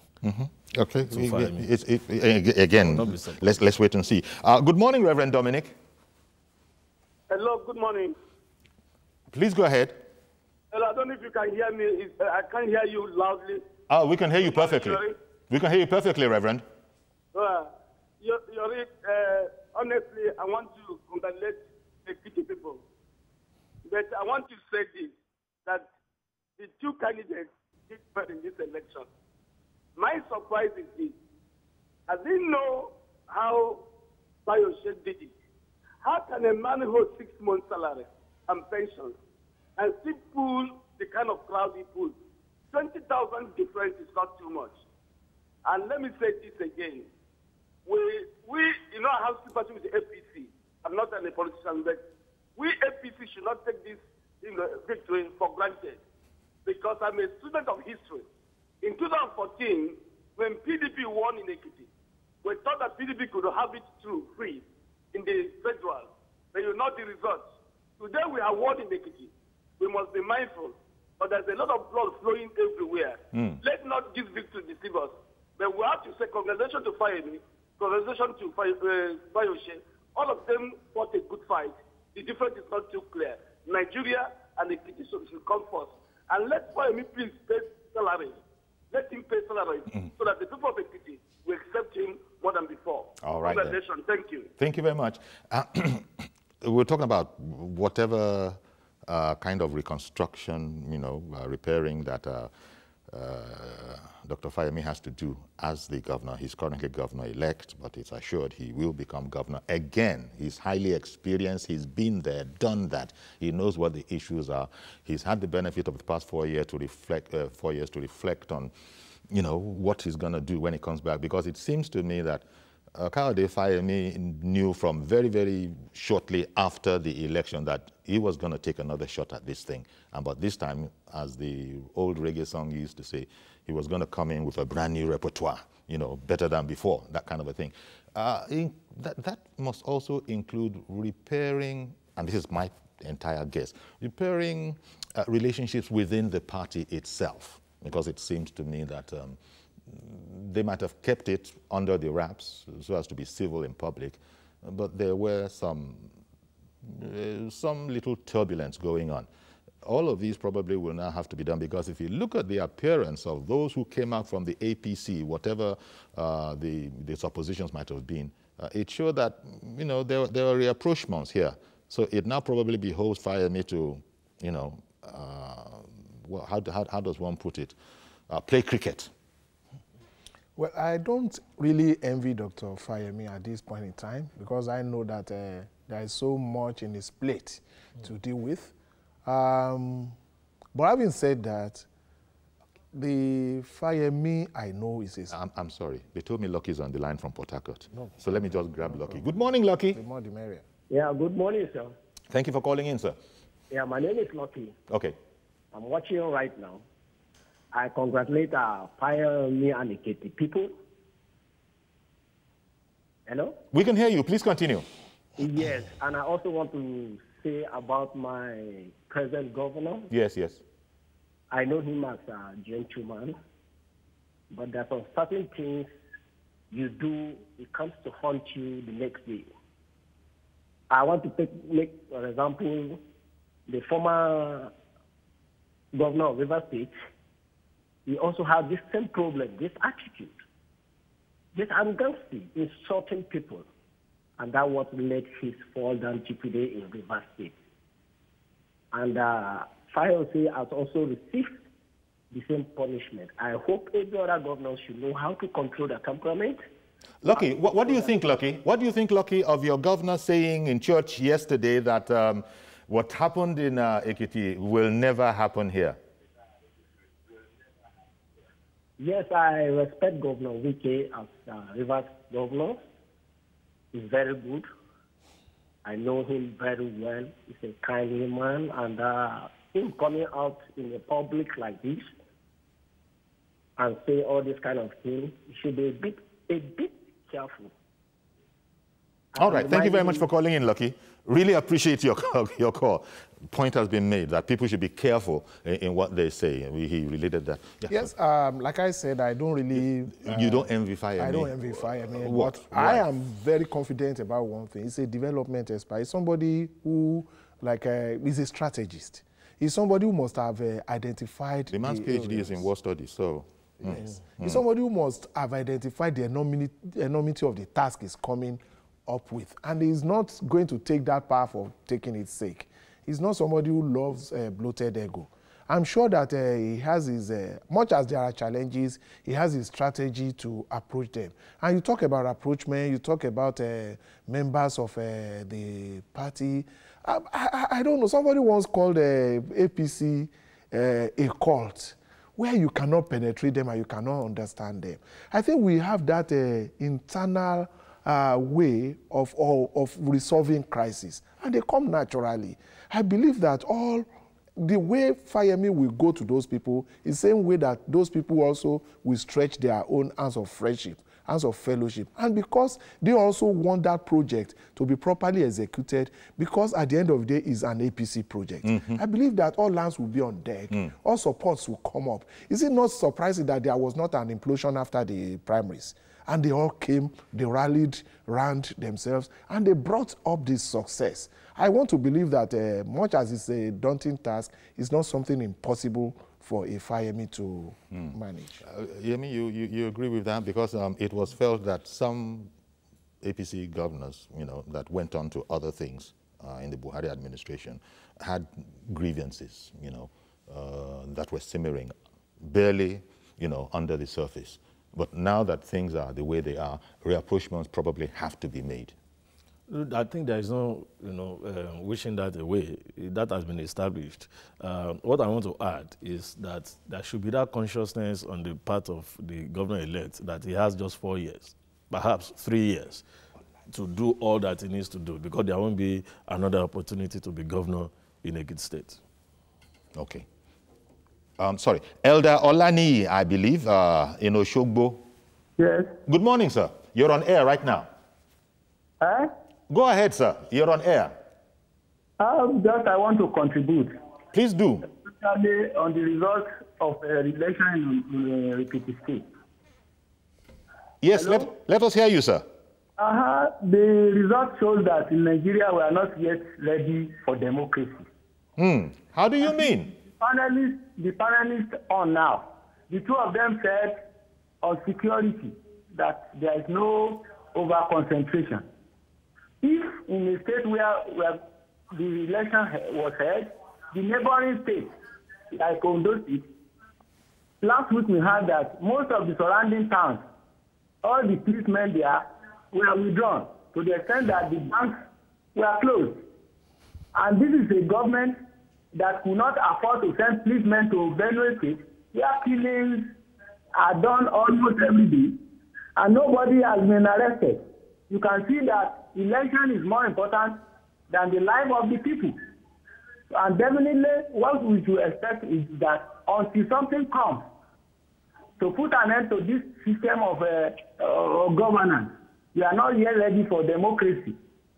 Okay. Again, let's wait and see. Good morning, Reverend Dominic. Hello, good morning. Please go ahead. Hello, I don't know if you can hear me. I can't hear you loudly. We can hear you perfectly. We can hear you perfectly, Reverend. Honestly, I want to congratulate the Ekiti people. But I want to say this, that the two candidates did well in this election. My surprise is this. I didn't know how Fayose did it. How can a man hold 6 months' salary and pension and still pull the kind of crowd he pulled? 20,000 difference is not too much. And let me say this again. I have sympathy with the APC. I'm not a politician, but we APC should not take this victory for granted, because I'm a student of history. In 2014, when PDP won in Ekiti, we thought that PDP could have it through free in the federal, but you know the results. Today we have won in Ekiti. We must be mindful, but there's a lot of blood flowing everywhere. Let's not give victory to deceive us. But we have to say congratulations to Fayemi, congratulations to Fayose. All of them fought a good fight. The difference is not too clear. Nigeria and Ekiti should come first. And let Fayemi please pay salary. Let him pay salary so that the people of Ekiti will accept him more than before. All right. Congratulations. Thank you. Thank you very much. We're talking about whatever kind of reconstruction, repairing that Dr. Fayemi has to do as the governor. He's currently governor-elect, but it's assured he will become governor again. He's highly experienced. He's been there, done that. He knows what the issues are. He's had the benefit of the past 4 years to reflect on, what he's going to do when he comes back. Because it seems to me that Kayode Fayemi knew from very, very shortly after the election that he was going to take another shot at this thing. But this time, as the old reggae song used to say, he was going to come in with a brand new repertoire, better than before, that kind of a thing. That must also include repairing, and this is my entire guess, repairing relationships within the party itself. Because it seems to me that they might have kept it under the wraps so as to be civil in public, but there were some little turbulence going on. All of these probably will now have to be done, because if you look at the appearance of those who came out from the APC, whatever the suppositions might have been, it showed that there were rapprochements here. So it now probably behoves Fayemi to, how does one put it, play cricket. Well, I don't really envy Dr. Fayemi at this point in time, because I know that there is so much in his plate to deal with. But having said that, the Fayemi I know is his... I'm sorry. They told me Lucky's on the line from Port Harcourt. No. So let me just grab Lucky. Good morning, Lucky. The more the merrier. Yeah, good morning, sir. Thank you for calling in, sir. Yeah, my name is Lucky. Okay. I'm watching you right now. I congratulate our Fayemi and Ekiti people. Hello? We can hear you. Please continue. Yes, and I also want to say about my present governor. Yes, yes. I know him as a gentleman, but there are some certain things you do, it comes to haunt you the next day. I want to make an example, the former governor of River State, he also had this same problem, this attitude, this arrogance, insulting people. And that was led his fall down to today in River State. And Fayose has also received the same punishment. I hope every other governor should know how to control their temperament. Lucky, what do you think, Lucky? What do you think, Lucky, of your governor saying in church yesterday that what happened in Ekiti will never happen here? Yes, I respect Governor Wike as Rivers governor. He's very good. I know him very well. He's a kindly man, and him coming out in the public like this and say all this kind of thing, he should be a bit careful. All right, thank you very much for calling in, Lucky. Really appreciate your call. Point has been made that people should be careful in what they say. He related that. Yeah, yes, like I said, I don't really... you don't envy Fayemi? I don't envy Fayemi. What? I am very confident about one thing. He's a development expert. He's somebody who, is a strategist. He's somebody who must have identified... The man's PhD is in war studies, so... Yes. He's somebody who must have identified the enormity of the task he's coming up with. And he's not going to take that path for taking its sake. He's not somebody who loves bloated ego. I'm sure that he has his, much as there are challenges, he has his strategy to approach them. And you talk about approachment, you talk about members of the party. I don't know, somebody once called APC a cult, where you cannot penetrate them and you cannot understand them. I think we have that internal way of resolving crises, and they come naturally. I believe that the way Fayemi will go to those people is the same way that those people also will stretch their own hands of friendship, hands of fellowship. And because they also want that project to be properly executed, because at the end of the day, it's an APC project. I believe that all hands will be on deck, all supports will come up. Is it not surprising that there was not an implosion after the primaries? And they all came, they rallied around themselves, and they brought up this success. I want to believe that much as it's a daunting task, it's not something impossible for a Fayemi to manage. Yemi, you agree with that? Because it was felt that some APC governors, that went on to other things in the Buhari administration had grievances, that were simmering, barely, under the surface. But now that things are the way they are, reapproachments probably have to be made. I think there is no, wishing that away. That has been established. What I want to add is that there should be that consciousness on the part of the governor-elect that he has just 4 years, perhaps 3 years, to do all that he needs to do, because there won't be another opportunity to be governor in a good state. Okay. Sorry, Elder Olani, I believe, in Oshogbo. Yes. Good morning, sir. You're on air right now. Huh? Go ahead, sir. You're on air. I want to contribute. Please do. Especially on the results of the election in Ekiti State. Yes, let us hear you, sir. The result shows that in Nigeria we are not yet ready for democracy. How do you mean? The panelists on now, the two of them said on security that there is no over-concentration. If in a state where the election was held, the neighboring states, like Ondo State, last week we heard that most of the surrounding towns, all the policemen there were withdrawn to the extent that the banks were closed. And this is a government that could not afford to send policemen to Benue State, where killings are done almost every day, and nobody has been arrested. You can see that election is more important than the life of the people. And definitely what we should expect is that until something comes to put an end to this system of governance, we are not yet ready for democracy.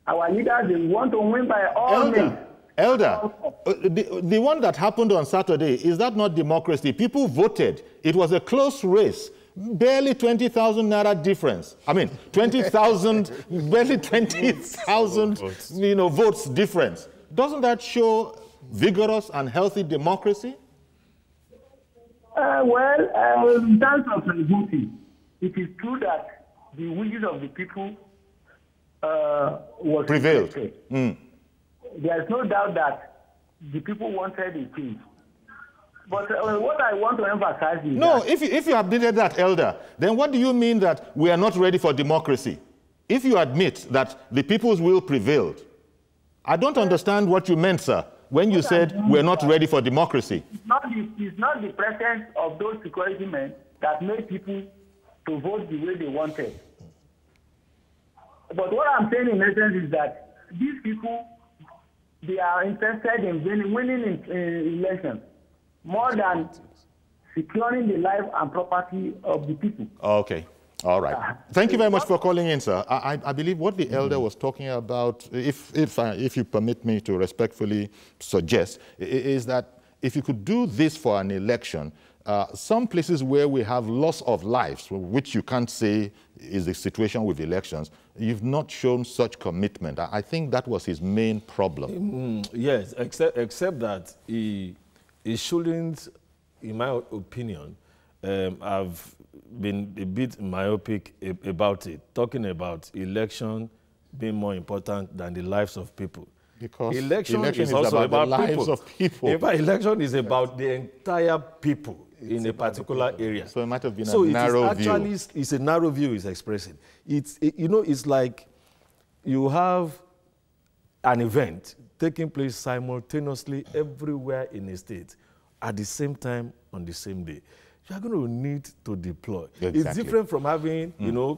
Our leaders, they want to win by all means. Elder, the one that happened on Saturday, is that not democracy? People voted. It was a close race. Barely 20,000 naira difference. I mean, 20,000, barely 20,000, votes difference. Doesn't that show vigorous and healthy democracy? In terms of voting, it is true that the wishes of the people was prevailed. There is no doubt that the people wanted a change. But what I want to emphasize is if you admitted that, Elder, then what do you mean that we are not ready for democracy? If you admit that the people's will prevailed, I don't understand what you meant, sir, when you said we're not ready for democracy. It's not the presence of those security men that made people to vote the way they wanted. But what I'm saying in essence is that these people, they are interested in winning in elections more than securing the life and property of the people. Okay. All right. Thank you very much for calling in, sir. I believe what the elder was talking about, if you permit me to respectfully suggest, is that if you could do this for an election, some places where we have loss of lives, which you can't say is the situation with elections, you've not shown such commitment. I think that was his main problem. Yes, except that he shouldn't, in my opinion, have been a bit myopic about it, talking about election being more important than the lives of people. Because election is also about the lives of people. In fact, election is about the entire people in a particular area. So it might have been a narrow view. It's a narrow view he's expressing. It's like you have an event taking place simultaneously everywhere in a state at the same time on the same day. You are going to need to deploy. Exactly. It's different from having,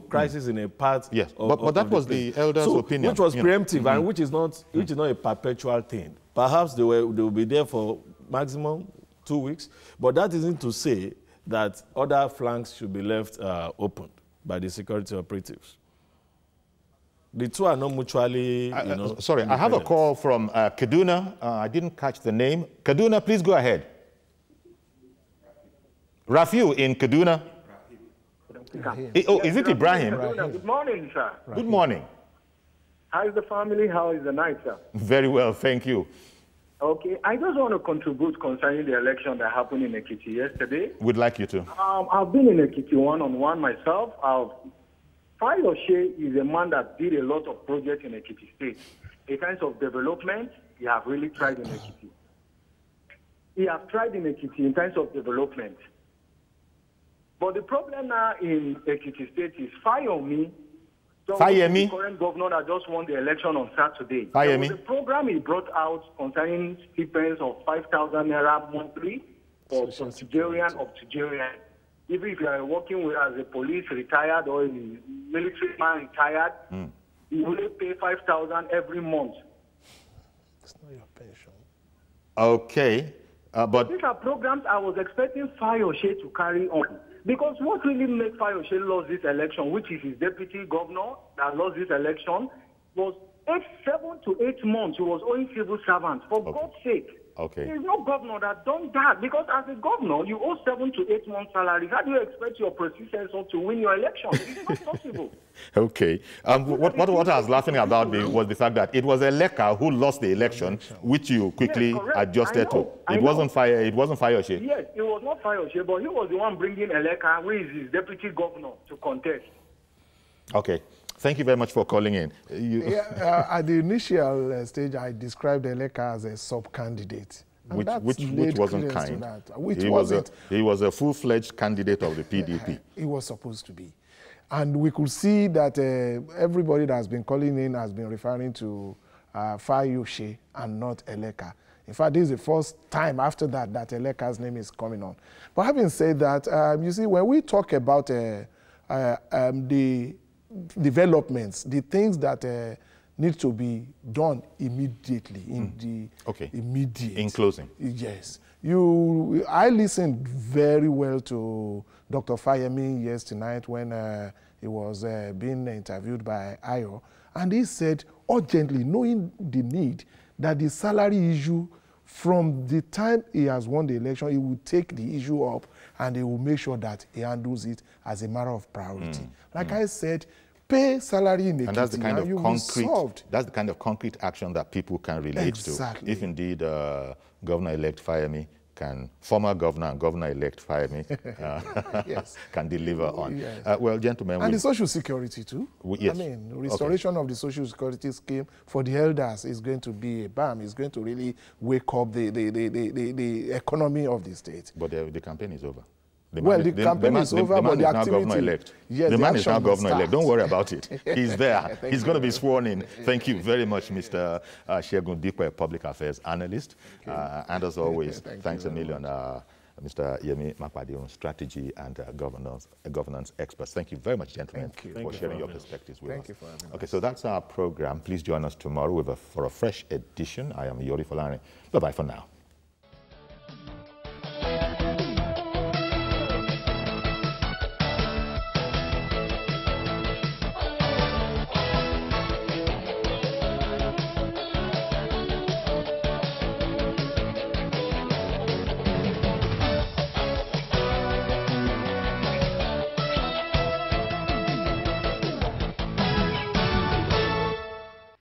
crisis in a part. Yes, but that was the elder's opinion, which was preemptive and which is not a perpetual thing. Perhaps they will be there for maximum 2 weeks, but that isn't to say that other flanks should be left open by the security operatives. The two are not mutually, Sorry, I have a call from Kaduna. I didn't catch the name. Kaduna, please go ahead. Rafiu in Kaduna. Oh, is it Ibrahim? Good morning, sir. Good morning. How is the family? How is the night, sir? Very well, thank you. Okay, I just want to contribute concerning the election that happened in Ekiti yesterday. We'd like you to. I've been in Ekiti one-on-one myself. Fayose is a man that did a lot of projects in Ekiti State. In terms of development, he has really tried in Ekiti. He has tried in Ekiti in terms of development. But the problem now in Ekiti State is Fayemi, the current governor that just won the election on Saturday. There was a program he brought out concerning stipends of 5,000 naira monthly for Nigerian of Nigerian. Even if you are working with as a police retired or a military man retired, you only pay 5,000 every month. It's not your pension. Okay, but these are programs I was expecting Fayose to carry on. Because what really made Fayose lose this election, which is his deputy governor that lost this election, was 7 to 8 months he was owing civil servants. For God's sake. Okay. There is no governor that done that. Because as a governor, you owe 7 to 8 months salary. How do you expect your predecessor to win your election? It's not possible. Okay. What I was laughing about was the fact that it was Eleka who lost the election, which you quickly adjusted to. It wasn't Fayose. Yes, it was not Fayose, but he was the one bringing Eleka, who is his deputy governor, to contest. Okay. Thank you very much for calling in. At the initial stage, I described Eleka as a sub-candidate. Which wasn't kind. He was a full-fledged candidate of the PDP. He was supposed to be. And we could see that everybody that has been calling in has been referring to Fayose and not Eleka. In fact, this is the first time after that that Eleka's name is coming on. But having said that, you see, when we talk about the developments, the things that need to be done immediately, immediate. In closing. Yes. I listened very well to Dr. Fayemi yesterday night when he was being interviewed by Ayo, and he said, urgently, knowing the need, that the salary issue, from the time he has won the election, he will take the issue up and he will make sure that he handles it as a matter of priority. Like I said, pay salary in the that's the kind of concrete. That's the kind of concrete action that people can relate to. If indeed Governor-elect Fayemi former governor and governor-elect Fayemi can deliver on. Yes. Well, gentlemen, and the social security too. Yes. I mean, restoration of the social security scheme for the elders is going to be a balm. It's going to really wake up the economy of the state. But the campaign is over. The campaign is over, but the activity... Yes, the man is now governor-elect. Don't worry about it. He's there. He's going to be sworn in. Thank you very much, Mr. Shegun Dikwe, Public Affairs Analyst. And as always, thanks a million, Mr. Yemi Makpadion, Strategy and Governance Experts. Thank you very much, gentlemen, for sharing your perspectives with us. Thank you for having us. Okay, so that's our program. Please join us tomorrow for a fresh edition. I am Yori Folani. Bye-bye for now.